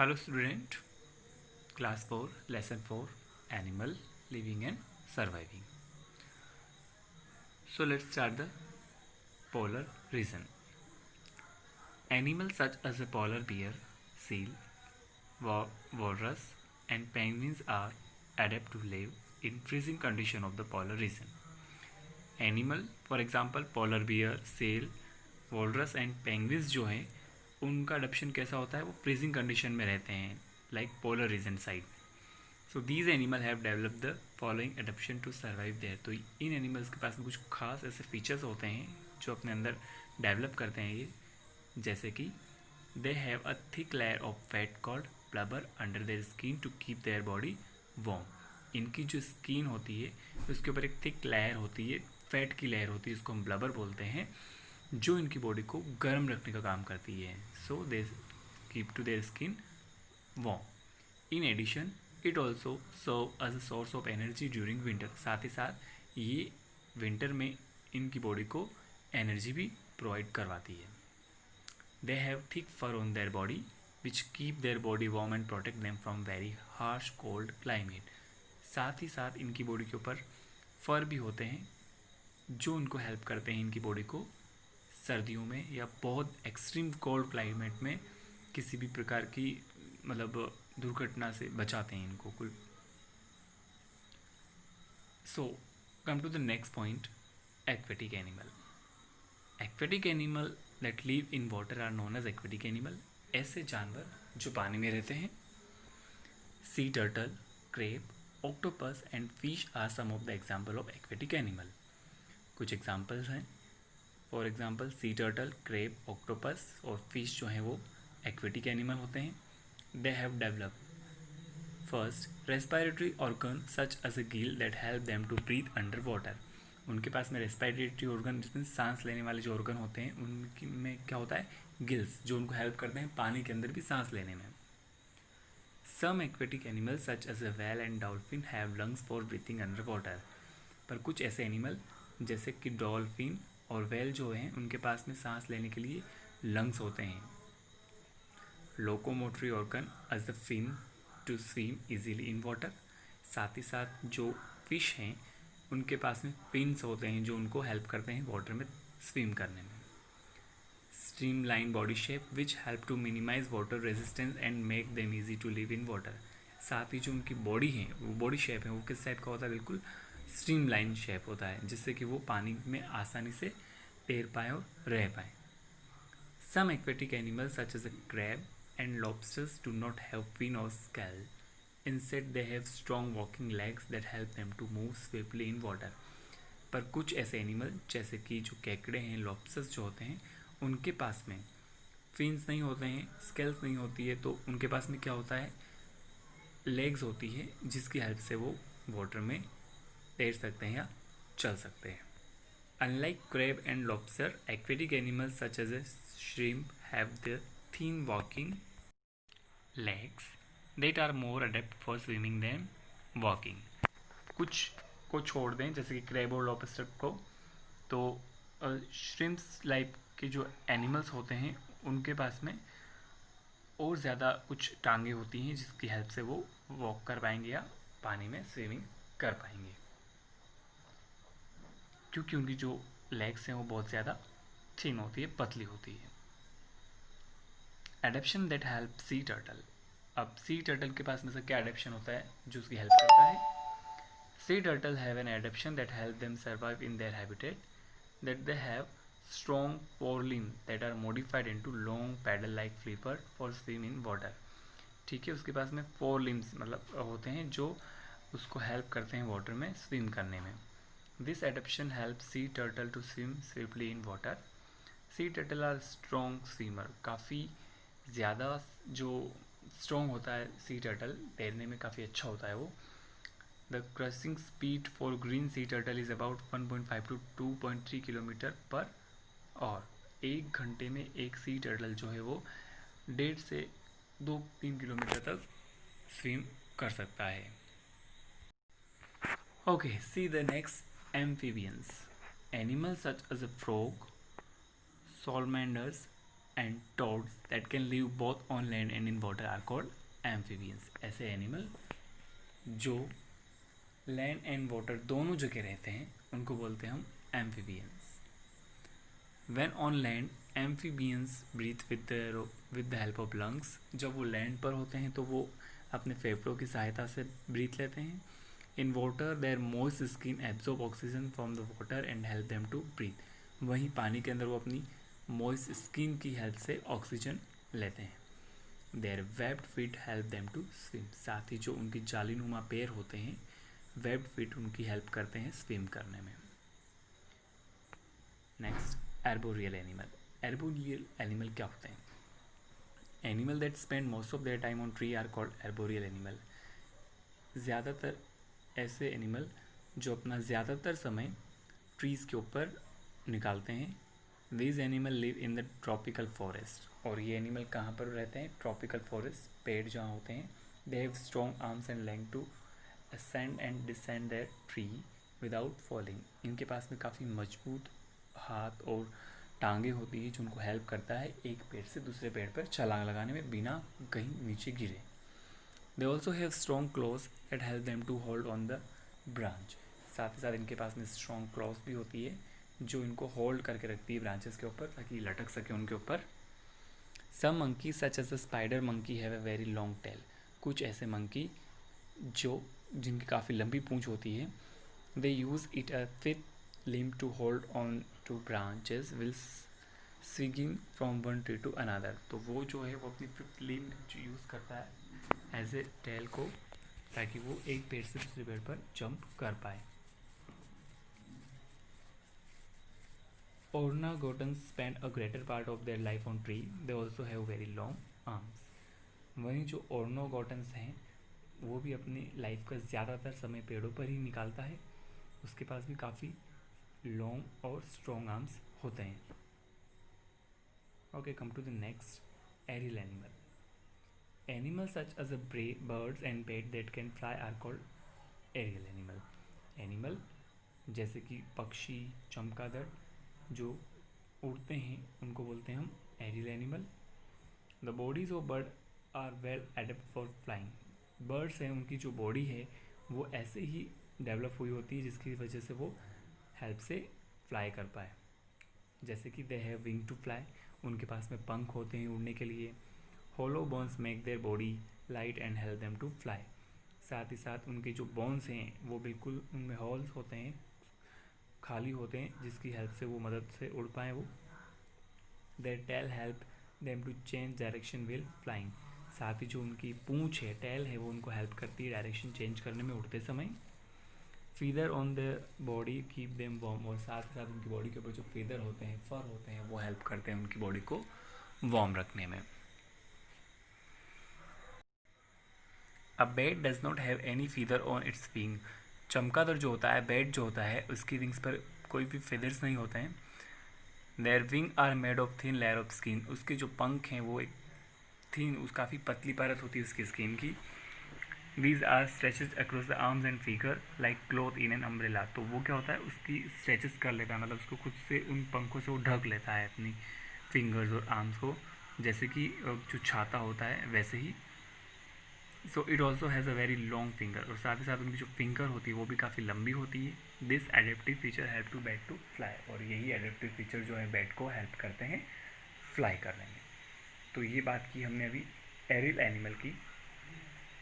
Hello student, class 4, lesson 4, animal living and surviving. So let's start the polar region. Animals such as a polar bear, seal, walrus and penguins are adapt to live in freezing condition of the polar region. Animal for example polar bear, seal, walrus and penguins जो हैं उनका adoption कैसा होता है, वो freezing condition में रहते हैं like polar region side. So these animal have develop the following adaption to survive there. तो इन एनिमल्स के पास में कुछ खास ऐसे फीचर्स होते हैं जो अपने अंदर डेवलप करते हैं ये, जैसे कि they have a thick layer of fat called blubber under their skin to keep their body warm. इनकी जो स्किन होती है उसके ऊपर एक थिक लेयर होती है, फैट की लेयर होती है, उसको हम ब्लबर बोलते हैं, जो इनकी बॉडी को गर्म रखने का काम करती है. So they keep to their skin warm. In addition it also serve as a source of energy during winter. साथ ही साथ ये विंटर में इनकी बॉडी को एनर्जी भी प्रोवाइड करवाती है. They have thick fur on their body which keep their body warm and protect them from very harsh cold climate. साथ ही साथ इनकी बॉडी के ऊपर फर भी होते हैं जो उनको हेल्प करते हैं इनकी बॉडी को सर्दियों में या बहुत एक्सट्रीम कोल्ड क्लाइमेट में किसी भी प्रकार की मतलब दुर्घटना से बचाते हैं इनको कुल. So come to the next point, aquatic animal. Aquatic animal that live in water are known as aquatic animal. ऐसे जानवर जो पानी में रहते हैं. Sea turtle, crab, octopus and fish are some of the example of aquatic animal. कुछ examples हैं. For example sea turtle, crab, octopus और फिश जो हैं वो एक्वेटिक एनिमल होते हैं. They have developed first respiratory organ such as a gill that help them to breathe underwater. उनके पास में रेस्पिरेटरी ऑर्गन जिसमें सांस लेने वाले जो ऑर्गन होते हैं उनकी में क्या होता है, गिल्स, जो उनको हेल्प करते हैं पानी के अंदर भी सांस लेने में. Some aquatic animals such as a whale and dolphin have lungs for breathing underwater. पर कुछ ऐसे एनिमल जैसे कि डॉल्फिन और व्हेल जो हैं उनके पास में सांस लेने के लिए लंग्स होते हैं. Locomotory organ as the fin to swim easily in water. साथ ही साथ जो फिश हैं उनके पास में फिन्स होते हैं जो उनको हेल्प करते हैं वाटर में स्विम करने में. Streamline body shape which help to minimise water resistance and make them easy to live in water. साथ ही जो उनकी बॉडी है वो बॉडी शेप है वो किस टाइप का होता है, बिल्कुल स्ट्रीम लाइन शेप होता है, जिससे कि वो पानी में आसानी से तैर पाए और रह पाए. Some aquatic animals such as a crab and lobsters do not have fin or scale. Instead, they have strong walking legs that help them to move swiftly in water. पर कुछ ऐसे एनिमल जैसे कि जो केकड़े हैं, लॉबस्टर्स जो होते हैं, उनके पास में फिन्स नहीं होते हैं, स्केल्स नहीं होती है, तो उनके पास में क्या होता है, लेग्स होती है जिसकी हेल्प से वो वाटर में तैर सकते हैं या चल सकते हैं. Unlike crab and lobster, aquatic animals such as a shrimp have the thin walking legs that are more adept for swimming than walking. कुछ को छोड़ दें जैसे कि क्रैब और लॉबस्टर को, तो श्रिम्प्स लाइक के जो एनिमल्स होते हैं उनके पास में और ज़्यादा कुछ टांगे होती हैं जिसकी हेल्प से वो वॉक कर पाएंगे या पानी में स्विमिंग कर पाएंगे, क्योंकि उनकी जो लेग्स हैं वो बहुत ज़्यादा थिन होती है, पतली होती है. Adaptation that help sea turtle. अब सी टर्टल के पास में से क्या एडेप्शन होता है जो उसकी हेल्प करता है. Sea turtle have an adaption that help them survive in their habitat, that they have strong four limb that are modified into long paddle like flipper for swim in water. ठीक है, उसके पास में 4 limbs मतलब होते हैं जो उसको help करते हैं वाटर में स्विम करने में. This adaption help sea turtle to swim safely in water. Sea turtle are strong swimmer. काफ़ी ज़्यादा जो स्ट्रॉन्ग होता है सी टर्टल, तैरने में काफ़ी अच्छा होता है वो. The crossing speed for green sea turtle is about 1.5 to 2.3 kilometre पर और 1 घंटे में एक सी टर्टल जो है वो 1.5 से 2-3 किलोमीटर तक स्विम कर सकता है. Okay, see the next amphibians. Animals such as a frog, salamanders and toads that can live both on land and in water are called amphibians. ऐसे एनिमल जो लैंड एंड वाटर दोनों जगह रहते हैं उनको बोलते हैं हम amphibians. When on land, amphibians breathe with the help of lungs. जब वो लैंड पर होते हैं तो वो अपने फेफड़ों की सहायता से ब्रीथ लेते हैं. In water, their moist skin absorb oxygen from the water and help them to breathe. वहीं पानी के अंदर वो अपनी moist skin की हेल्प से ऑक्सीजन लेते हैं. Their webbed feet help them to swim. साथ ही जो उनकी जालीनुमा पैर होते हैं, webbed feet उनकी हेल्प करते हैं स्विम करने में. Next, arboreal animal. Arboreal animal क्या होते हैं? Animal that spend most of their time on tree are called arboreal animal. ज़्यादातर ऐसे एनिमल जो अपना ज़्यादातर समय ट्रीज़ के ऊपर निकालते हैं. These animal live in the tropical forest. और ये एनिमल कहाँ पर रहते हैं? ट्रॉपिकल फॉरेस्ट, पेड़ जहाँ होते हैं. They have strong arms and legs to ascend and descend their tree without falling. इनके पास में काफ़ी मजबूत हाथ और टांगे होती है जो उनको हेल्प करता है एक पेड़ से दूसरे पेड़ पर छलांग लगाने में बिना कहीं नीचे गिरे. They also have strong claws that help them to hold on the branch. साथ ही साथ इनके पास में स्ट्रॉन्ग क्लॉज भी होती है जो इनको होल्ड करके रखती है ब्रांचेस के ऊपर ताकि लटक सके उनके ऊपर. Some monkeys such as the spider monkey have a very long tail. कुछ ऐसे मंकी जो जिनकी काफ़ी लंबी पूंछ होती है. They use it a fifth limb to hold on to branches while swinging from one tree to another. तो वो जो है वो अपनी फिफ्थ लिम्ब यूज़ करता है एज ए टेल को ताकि वो एक पेड़ से दूसरे पेड़ पर जंप कर पाए. Orangutans spend a greater part of their life on tree. They also have very long arms. वहीं जो orangutans हैं वो भी अपनी लाइफ का ज़्यादातर समय पेड़ों पर ही निकालता है. उसके पास भी काफ़ी लॉन्ग और स्ट्रॉन्ग आर्म्स होते हैं. Okay, come to the next, aerial animal. Animals such as birds and bats that can fly are called aerial animal. Animal जैसे कि पक्षी, चमगादड़ जो उड़ते हैं उनको बोलते हैं हम aerial animal. The bodies of bird are well adapt for flying. Birds हैं उनकी जो बॉडी है वो ऐसे ही डेवलप हुई होती है जिसकी वजह से वो हेल्प से फ्लाई कर पाए. जैसे कि they have wing to fly, उनके पास में पंख होते हैं उड़ने के लिए. Hollow bones make their body light and help them to fly. साथ ही साथ उनके जो बोन्स हैं वो बिल्कुल उनमें होल्स होते हैं, खाली होते हैं जिसकी हेल्प से वो मदद से उड़ पाएँ वो. Their tail help them to change direction while flying. साथ ही जो उनकी पूंछ है, टेल है, वो उनको हेल्प करती है डायरेक्शन चेंज करने में उड़ते समय. Feather on the body keep them warm. और साथ ही साथ उनकी बॉडी के ऊपर जो फीदर होते हैं, फर होते हैं, वो हेल्प करते हैं उनकी बॉडी को वार्म रखने में. A bat does not have any feather on it's wing. चमगादड़ जो होता है, बैट जो होता है, उसकी विंग्स पर कोई भी फेदर्स नहीं होते हैं. Their wing are made of thin layer of skin. उसके जो पंख हैं वो एक थिन, काफ़ी पतली परत होती है उसकी स्किन की. These are stretches across the arms and finger like cloth in an umbrella. तो वो क्या होता है, उसकी स्ट्रेचेस कर लेता है, मतलब उसको खुद से उन पंखों से वो ढक लेता है अपनी फिंगर्स और आर्म्स को, जैसे कि जो छाता होता है वैसे ही. So it also has a very long finger. और साथ ही साथ उनकी जो फिंगर होती है वो भी काफ़ी लंबी होती है. This adaptive feature help to bat to fly. और यही एडेप्टिव फीचर जो है बैट को हेल्प करते हैं फ्लाई करने में. तो ये बात की हमने अभी एरियल एनिमल की.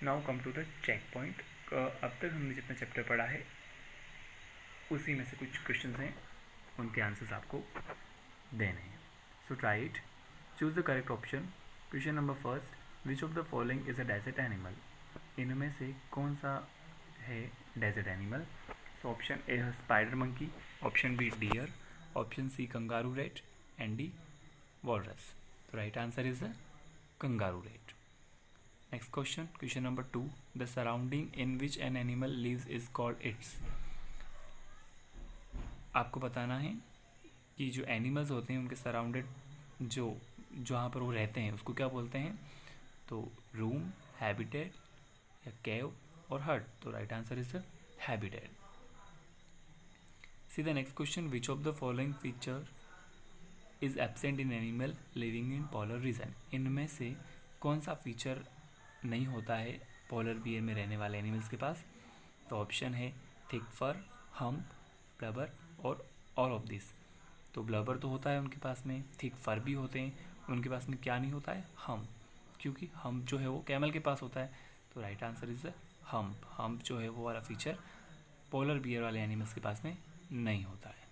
Now come to the checkpoint. अब तक हमने जितना चैप्टर पढ़ा है उसी में से कुछ क्वेश्चंस हैं, उनके आंसर्स आपको देने हैं. So try it. Choose the correct option. Question number first, which of the following is a desert animal. इनमें से कौन सा है desert animal. So option A है spider monkey, option B deer, option C kangaroo rat and D walrus. The right answer is the kangaroo rat. Next question, question number 2. The surrounding in which an animal lives is called its. आपको बताना है कि जो animals होते हैं उनके surrounded जो जहाँ पर वो रहते हैं उसको क्या बोलते हैं. तो रूम, हैबिटेट या केव और हट. तो right answer is the habitat. C the next question, which of the following feature is absent in animal living in polar region. इनमें से कौन सा फीचर नहीं होता है पोलर बियर में रहने वाले एनिमल्स के पास? तो ऑप्शन है थिक फर, हम्प, ब्लबर और ऑल ऑफ दिस। तो ब्लबर तो होता है उनके पास में, थिक फर भी होते हैं, उनके पास में क्या नहीं होता है? हम्प, क्योंकि हम्प जो है वो कैमल के पास होता है। तो right answer is hump. Hump जो है वो वाला फीचर पोलर बियर वाले एनिमल्स के पास में नहीं होता है।